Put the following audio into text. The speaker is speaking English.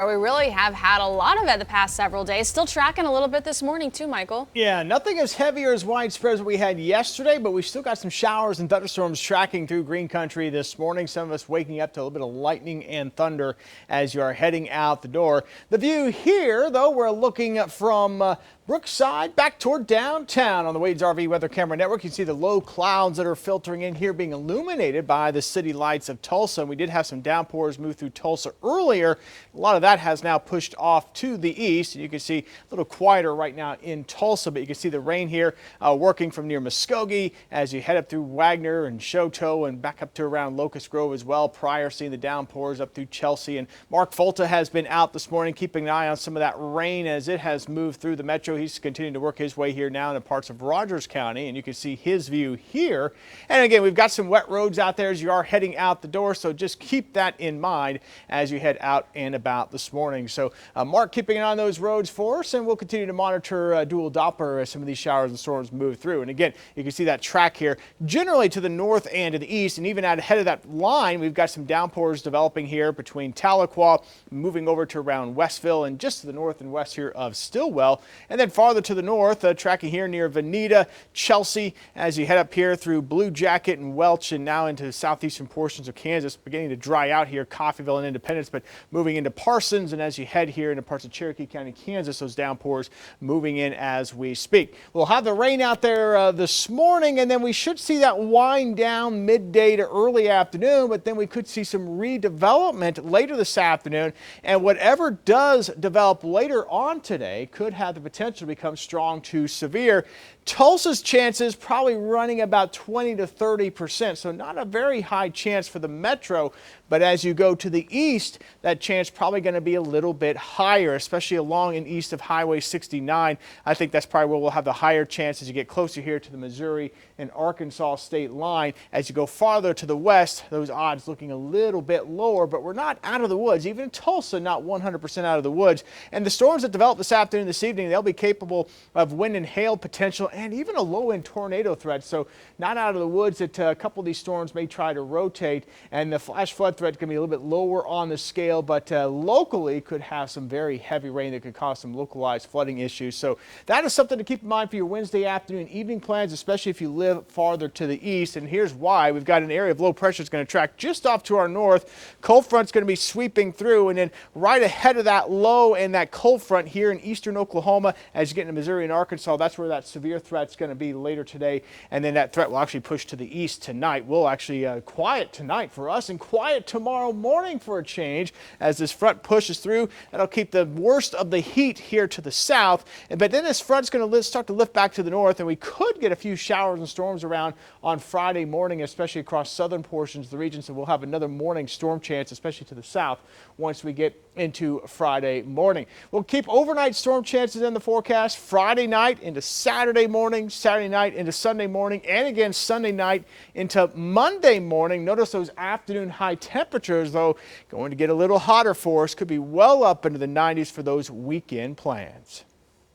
We really have had a lot of it the past several days. Still tracking a little bit this morning too, Michael. Yeah, nothing as heavy or as widespread as we had yesterday, but we still got some showers and thunderstorms tracking through green country this morning. Some of us waking up to a little bit of lightning and thunder as you are heading out the door. The view here, though, we're looking from Brookside back toward downtown on the Wade's RV Weather Camera Network. You can see the low clouds that are filtering in here being illuminated by the city lights of Tulsa. We did have some downpours move through Tulsa earlier. A lot of that has now pushed off to the east. You can see a little quieter right now in Tulsa, but you can see the rain here working from near Muskogee as you head up through Wagner and Choteau and back up to around Locust Grove as well. Prior seeing the downpours up through Chelsea, and Mark Folta has been out this morning keeping an eye on some of that rain as it has moved through the metro. He's continuing to work his way here now in parts of Rogers County, and you can see his view here. And again, we've got some wet roads out there as you are heading out the door, so just keep that in mind as you head out and about this morning. So Mark keeping an eye on those roads for us, and we'll continue to monitor dual Doppler as some of these showers and storms move through. And again, you can see that track here generally to the north and to the east, and even out ahead of that line, we've got some downpours developing here between Tahlequah, moving over to around Westville and just to the north and west here of Stillwell, and then farther to the north, tracking here near Veneta, Chelsea, as you head up here through Blue Jacket and Welch and now into the southeastern portions of Kansas, beginning to dry out here, Coffeyville and Independence, but moving into Parsons, and as you head here into parts of Cherokee County, Kansas, those downpours moving in as we speak. We'll have the rain out there this morning, and then we should see that wind down midday to early afternoon, but then we could see some redevelopment later this afternoon, and whatever does develop later on today could have the potential to become strong to severe. Tulsa's chances probably running about 20 to 30%, so not a very high chance for the metro, but as you go to the east, that chance probably going to be a little bit higher, especially along and east of Highway 69. I think that's probably where we'll have the higher chance as you get closer here to the Missouri and Arkansas state line. As you go farther to the west, those odds looking a little bit lower, but we're not out of the woods. Even in Tulsa, not 100% out of the woods. And the storms that develop this afternoon, this evening, they'll be capable of wind and hail potential and even a low-end tornado threat. So not out of the woods that a couple of these storms may try to rotate, and the flash flood threat can be a little bit lower on the scale, but locally could have some very heavy rain that could cause some localized flooding issues. So that is something to keep in mind for your Wednesday afternoon and evening plans, especially if you live farther to the east. And here's why. We've got an area of low pressure that's going to track just off to our north. Cold front's going to be sweeping through, and then right ahead of that low and that cold front here in eastern Oklahoma, as you get into Missouri and Arkansas, that's where that severe threat's going to be later today. And then that threat will actually push to the east tonight. We'll actually quiet tonight for us and quiet tomorrow morning for a change as this front pushes through. That'll keep the worst of the heat here to the south. But then this front's going to start to lift back to the north, and we could get a few showers and storms around on Friday morning, especially across southern portions of the region. So we'll have another morning storm chance, especially to the south, once we get into Friday morning. We'll keep overnight storm chances in the forecast Friday night into Saturday morning, Saturday night into Sunday morning, and again Sunday night into Monday morning. Notice those afternoon high temperatures, though, going to get a little hotter for us. Could be well up into the 90s for those weekend plans.